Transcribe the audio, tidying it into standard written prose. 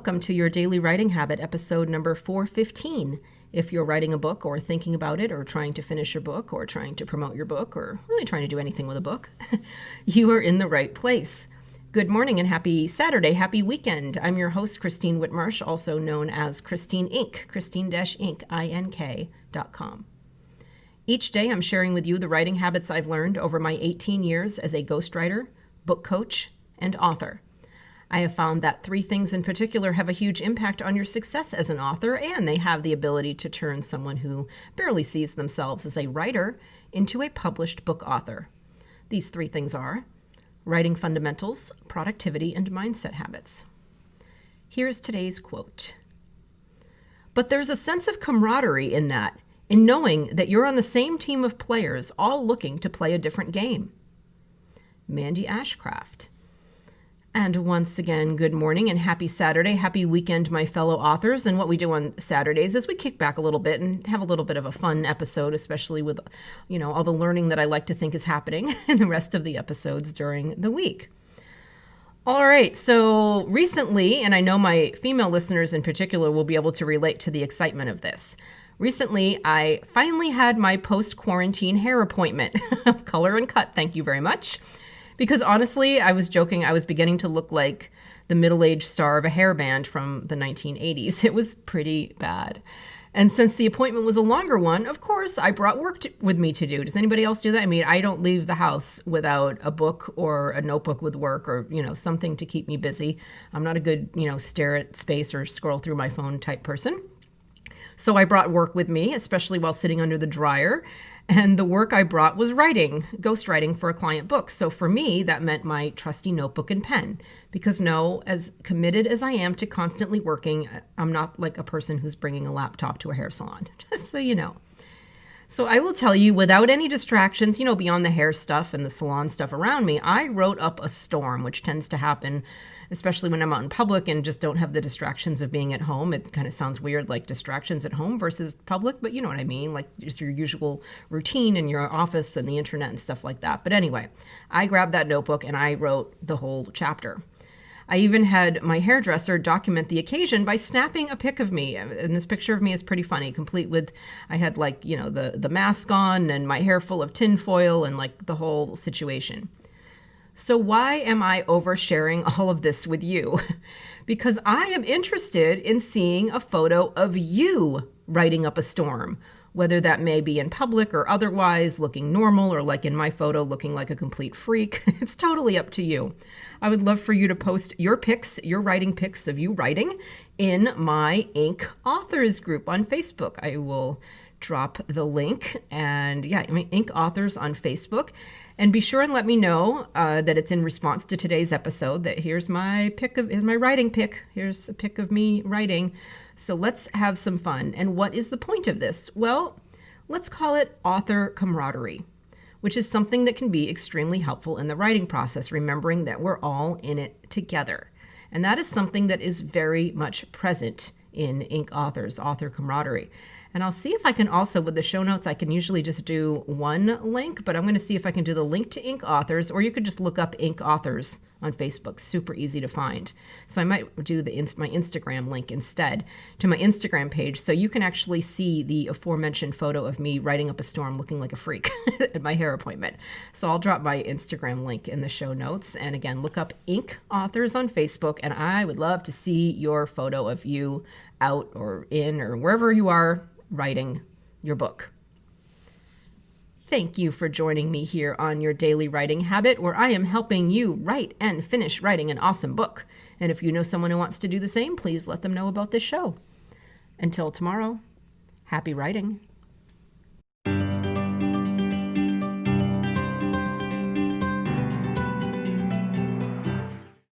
welcome to your Daily Writing Habit, episode number 415. If you're writing a book or thinking about it or trying to finish your book or trying to promote your book or really trying to do anything with a book, you are in the right place. Good morning and happy Saturday, happy weekend. I'm your host, Christine Whitmarsh, also known as Christine Inc., Christine-Inc.com. Each day I'm sharing with you the writing habits I've learned over my 18 years as a ghostwriter, book coach, and author. I have found that three things in particular have a huge impact on your success as an author, and they have the ability to turn someone who barely sees themselves as a writer into a published book author. These three things are writing fundamentals, productivity, and mindset habits. Here's today's quote. But there's a sense of camaraderie in that, in knowing that you're on the same team of players all looking to play a different game. Mandy Ashcraft. And once again, good morning and happy Saturday. Happy weekend, my fellow authors. And what we do on Saturdays is we kick back a little bit and have a little bit of a fun episode, especially with, all the learning that I like to think is happening in the rest of the episodes during the week. All right, so recently, and I know my female listeners in particular will be able to relate to the excitement of this. Recently, I finally had my post-quarantine hair appointment. Color and cut, thank you very much. Because honestly, I was joking, I was beginning to look like the middle-aged star of a hair band from the 1980s. It was pretty bad. And since the appointment was a longer one, of course, I brought work with me to do. Does anybody else do that? I mean, I don't leave the house without a book or a notebook with work or, something to keep me busy. I'm not a good, stare at space or scroll through my phone type person. So I brought work with me, especially while sitting under the dryer. And the work I brought was writing, ghostwriting for a client book. So for me, that meant my trusty notebook and pen. Because as committed as I am to constantly working, I'm not like a person who's bringing a laptop to a hair salon, just so you know. So I will tell you, without any distractions, beyond the hair stuff and the salon stuff around me, I wrote up a storm, which tends to happen especially when I'm out in public and just don't have the distractions of being at home. It kind of sounds weird, like distractions at home versus public, but you know what I mean, like just your usual routine in your office and the internet and stuff like that. But anyway, I grabbed that notebook and I wrote the whole chapter. I even had my hairdresser document the occasion by snapping a pic of me. And this picture of me is pretty funny, complete with, I had the mask on and my hair full of tinfoil and like the whole situation. So why am I oversharing all of this with you? Because I am interested in seeing a photo of you writing up a storm, whether that may be in public or otherwise, looking normal, or like in my photo, looking like a complete freak. It's totally up to you. I would love for you to post your pics, your writing pics of you writing in my Inc. Authors group on Facebook. I will drop the link and Inc. Authors on Facebook. And be sure and let me know that it's in response to today's episode, that here's my writing pic. Here's a pic of me writing. So let's have some fun. And what is the point of this? Well, let's call it author camaraderie, which is something that can be extremely helpful in the writing process, remembering that we're all in it together. And that is something that is very much present in Inc. Authors, author camaraderie. And I'll see if I can also, with the show notes, I can usually just do one link, but I'm going to see if I can do the link to Inc. Authors, or you could just look up Inc. Authors on Facebook. Super easy to find. So I might do my Instagram link instead to my Instagram page, so you can actually see the aforementioned photo of me writing up a storm looking like a freak at my hair appointment. So I'll drop my Instagram link in the show notes. And again, look up Inc. Authors on Facebook, and I would love to see your photo of you out or in or wherever you are writing your book. Thank you for joining me here on your Daily Writing Habit, where I am helping you write and finish writing an awesome book. And if you know someone who wants to do the same, please let them know about this show. Until tomorrow, happy writing.